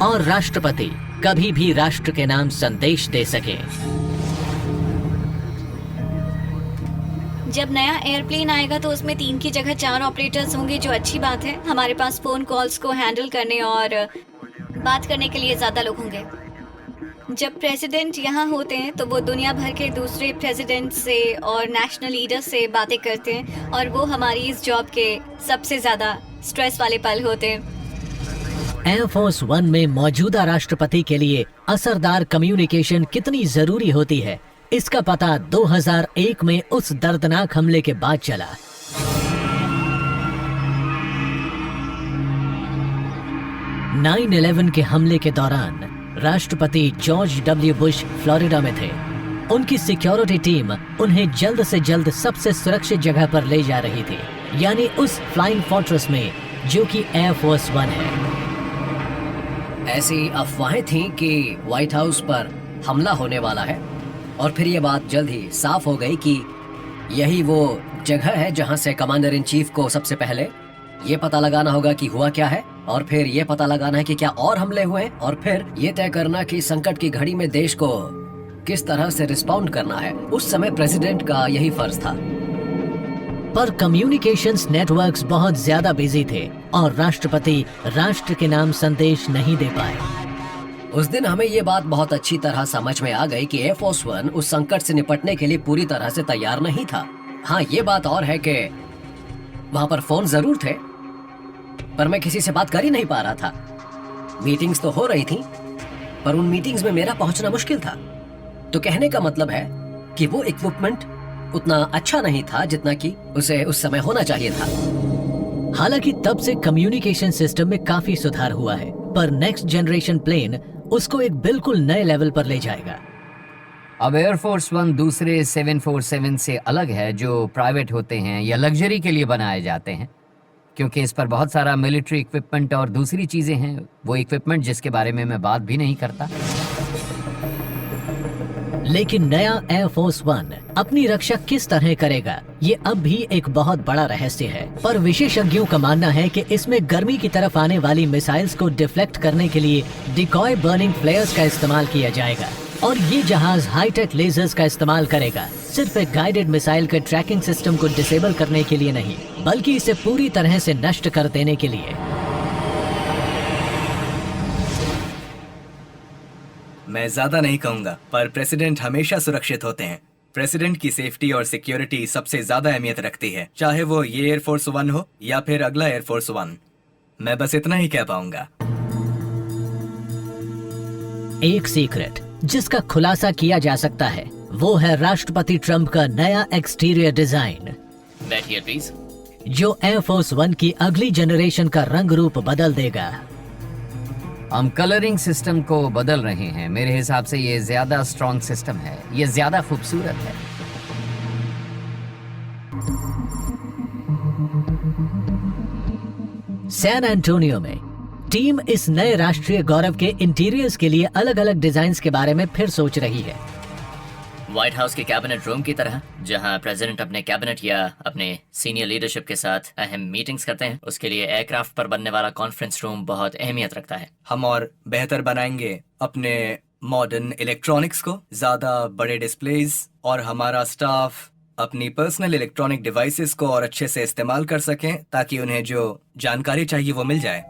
और राष्ट्रपति कभी भी राष्ट्र के नाम संदेश दे सके। जब नया एयरप्लेन आएगा तो उसमें 3 की जगह 4 ऑपरेटर्स होंगे, जो अच्छी बात है। हमारे पास फोन कॉल्स को हैंडल करने और बात करने के लिए ज्यादा लोग होंगे। जब प्रेसिडेंट यहाँ होते हैं तो वो दुनिया भर के दूसरे प्रेसिडेंट से और नेशनल लीडर से बातें करते हैं, और वो हमारी इस जॉब के सबसे ज्यादा स्ट्रेस वाले पल होते हैं। एयरफोर्स वन में मौजूदा राष्ट्रपति के लिए असरदार कम्युनिकेशन कितनी जरूरी होती है, इसका पता 2001 में उस दर्दनाक हमले के बाद चला। नाइन 11 के हमले के दौरान राष्ट्रपति जॉर्ज डब्ल्यू बुश फ्लोरिडा में थे। उनकी सिक्योरिटी टीम उन्हें जल्द से जल्द सबसे सुरक्षित जगह पर ले जा रही थी, यानी उस फ्लाइंग फोर्ट्रेस में जो कि एयरफोर्स वन है। ऐसी अफवाहें थीं कि व्हाइट हाउस पर हमला होने वाला है, और फिर ये बात जल्द ही साफ हो गई कि यही वो जगह है जहां से कमांडर इन चीफ को सबसे पहले ये पता लगाना होगा कि हुआ क्या है, और फिर ये पता लगाना है कि क्या और हमले हुए हैं, और फिर ये तय करना कि संकट की घड़ी में देश को किस तरह से रिस्पॉन्ड करना है। उस समय प्रेसिडेंट का यही फर्ज था। पर कम्युनिकेशंस नेटवर्क्स बहुत ज्यादा बिजी थे और राष्ट्रपति राष्ट्र के नाम संदेश नहीं दे पाए। उस दिन हमें ये बात बहुत अच्छी तरह समझ में आ गई कि एयरफोर्स वन उस संकट से निपटने के लिए पूरी तरह से तैयार नहीं था। हाँ, ये बात और है कि वहाँ पर फोन जरूर थे, पर मैं किसी से बात कर ही नहीं पा रहा था। मीटिंग्स तो हो रही थी, पर उन मीटिंग्स में मेरा पहुंचना मुश्किल था। तो कहने का मतलब है कि वो इक्विपमेंट उतना अच्छा नहीं था जितना कि उसे उस समय होना चाहिए था। हालांकि तब से कम्युनिकेशन सिस्टम में काफी सुधार हुआ है, पर नेक्स्ट जनरेशन प्लेन उसको एक बिल्कुल नए लेवल पर ले जाएगा। अब एयरफोर्स वन दूसरे 747 से अलग है जो प्राइवेट होते हैं या लग्जरी के लिए बनाए जाते हैं, क्योंकि इस पर बहुत सारा मिलिट्री इक्विपमेंट और दूसरी चीजें हैं, वो इक्विपमेंट जिसके बारे में मैं बात भी नहीं करता। लेकिन नया एयरफोर्स वन अपनी रक्षा किस तरह करेगा, ये अब भी एक बहुत बड़ा रहस्य है। पर विशेषज्ञों का मानना है कि इसमें गर्मी की तरफ आने वाली मिसाइल्स को डिफ्लेक्ट करने के लिए डिकॉय बर्निंग फ्लेयर्स का इस्तेमाल किया जाएगा, और ये जहाज हाईटेक लेजर्स का इस्तेमाल करेगा, सिर्फ एक गाइडेड मिसाइल के ट्रैकिंग सिस्टम को डिसेबल करने के लिए नहीं, बल्कि इसे पूरी तरह से नष्ट कर देने के लिए। मैं ज्यादा नहीं कहूंगा, पर प्रेसिडेंट हमेशा सुरक्षित होते हैं। प्रेसिडेंट की सेफ्टी और सिक्योरिटी सबसे ज्यादा अहमियत रखती है, चाहे वो ये एयरफोर्स वन हो या फिर अगला एयरफोर्स वन। मैं बस इतना ही कह पाऊंगा। एक सीक्रेट जिसका खुलासा किया जा सकता है वो है राष्ट्रपति ट्रंप का नया एक्सटीरियर डिजाइन, बैठिए प्लीज, जो एयरफोर्स वन की अगली जनरेशन का रंग रूप बदल देगा। हम कलरिंग सिस्टम को बदल रहे हैं। मेरे हिसाब से ये ज्यादा स्ट्रॉन्ग सिस्टम है, ये ज्यादा खूबसूरत है। सैन एंटोनियो में टीम इस नए राष्ट्रीय गौरव के इंटीरियर्स के लिए अलग अलग डिजाइन्स के बारे में फिर सोच रही है। व्हाइट हाउस के कैबिनेट रूम की तरह, जहां प्रेसिडेंट अपने कैबिनेट या अपने सीनियर लीडरशिप के साथ अहम मीटिंग्स करते हैं, उसके लिए एयरक्राफ्ट पर बनने वाला कॉन्फ्रेंस रूम बहुत अहमियत रखता है। हम और बेहतर बनाएंगे अपने मॉडर्न इलेक्ट्रॉनिक्स को, ज्यादा बड़े डिस्प्लेज, और हमारा स्टाफ अपनी पर्सनल इलेक्ट्रॉनिक डिवाइसेस को और अच्छे से इस्तेमाल कर सकें ताकि उन्हें जो जानकारी चाहिए वो मिल जाए।